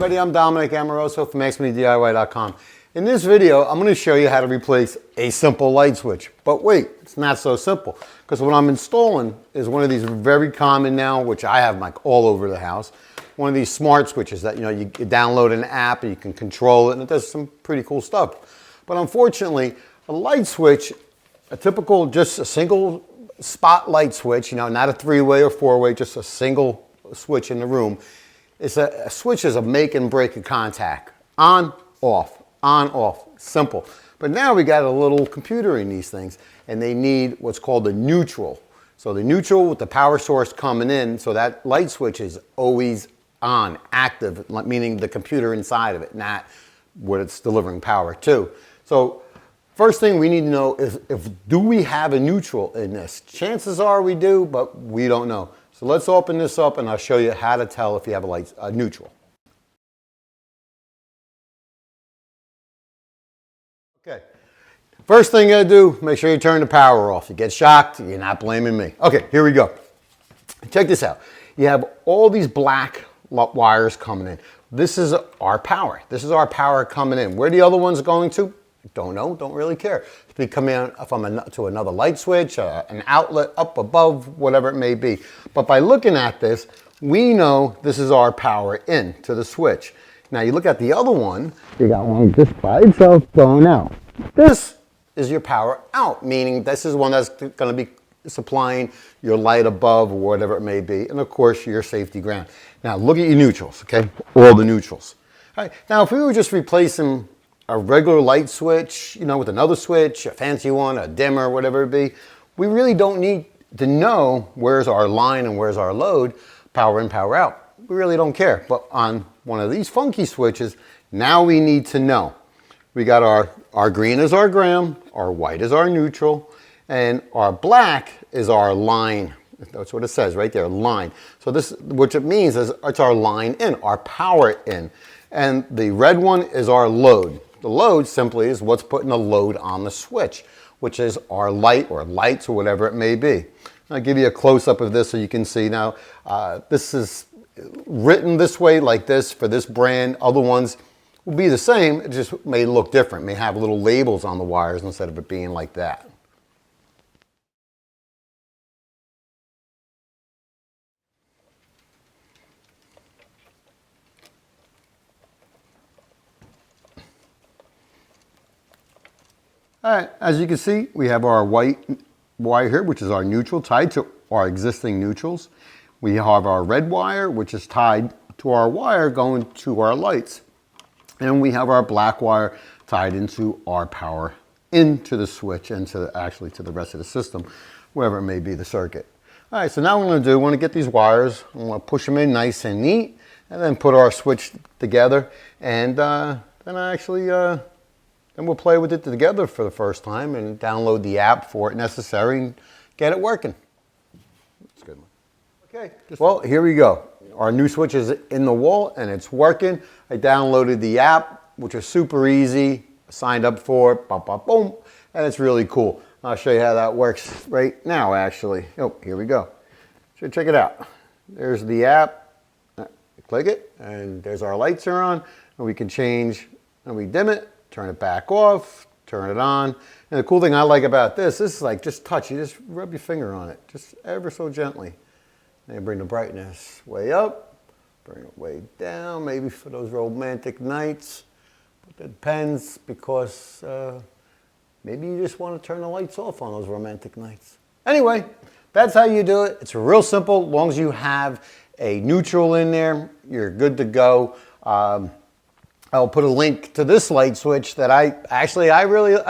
everybody, I'm Dominic Amoroso from askmediy.com. In this video, I'm going to show you how to replace a simple light switch. But wait, it's not so simple, because what I'm installing is one of these very common now, which I have like all over the house. One of these smart switches that you download an app and you can control it, and it does some pretty cool stuff. But unfortunately, a light switch, a typical, just a single spot light switch, not a three-way or four-way, just a single switch in the room. It's a switch is a make and break a contact. On, off, simple. But now we got a little computer in these things, and they need what's called a neutral. So the neutral with the power source coming in, so that light switch is always on, active, meaning the computer inside of it, not what it's delivering power to. So first thing we need to know is do we have a neutral in this? Chances are we do, but we don't know. So let's open this up and I'll show you how to tell if you have a neutral. Okay, first thing you gotta do, make sure you turn the power off. You get shocked, you're not blaming me. Okay, here we go. Check this out. You have all these black wires coming in. This is our power. This is our power coming in. Where are the other ones going to? Don't know, don't really care. It could come in to another light switch, an outlet, up above, whatever it may be. But by looking at this, we know this is our power in to the switch. Now you look at the other one, you got one just by itself going out. This is your power out, meaning this is one that's going to be supplying your light above or whatever it may be, and of course your safety ground. Now look at your neutrals, okay? All the neutrals. All right. Now if we were just replacing a regular light switch, with another switch, a fancy one, a dimmer, whatever it be, we really don't need to know where's our line and where's our load, power in, power out. We really don't care. But on one of these funky switches, now we need to know. We got our green is our ground, our white is our neutral, and our black is our line. That's what it says right there, line. So this, what it means is it's our line in, our power in. And the red one is our load. The load simply is what's putting the load on the switch, which is our light or lights or whatever it may be. I'll give you a close-up of this so you can see. Now, this is written this way, like this, for this brand. Other ones will be the same, it just may look different, may have little labels on the wires instead of it being like that. All right, as you can see, we have our white wire here, which is our neutral, tied to our existing neutrals. We have our red wire, which is tied to our wire going to our lights. And we have our black wire tied into our power into the switch and actually to the rest of the system, wherever it may be the circuit. All right, so now what we're gonna do, we wanna get these wires, I'm gonna push them in nice and neat, and then put our switch together, and then we'll play with it together for the first time and download the app for it necessary and get it working. That's a good one. Okay, well, here we go. Our new switch is in the wall and it's working. I downloaded the app, which is super easy. I signed up for it, boom, and it's really cool. I'll show you how that works right now, actually. Oh, here we go. So check it out. There's the app. Click it, and there's our lights are on, and we can change, and we dim it, turn it back off, turn it on. And the cool thing I like about this is like just touch, you just rub your finger on it, just ever so gently. Then bring the brightness way up, bring it way down, maybe for those romantic nights. But it depends, because maybe you just want to turn the lights off on those romantic nights. Anyway, that's how you do it. It's real simple. As long as you have a neutral in there, you're good to go. I'll put a link to this light switch that I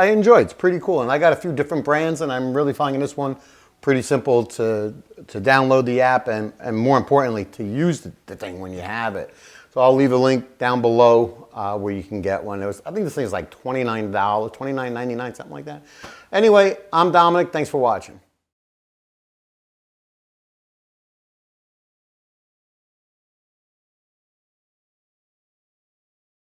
enjoy. It's pretty cool, and I got a few different brands, and I'm really finding this one pretty simple to download the app and more importantly to use the thing when you have it. So I'll leave a link down below where you can get one. I think this thing is like $29, $29.99, something like that. Anyway, I'm Dominic. Thanks for watching.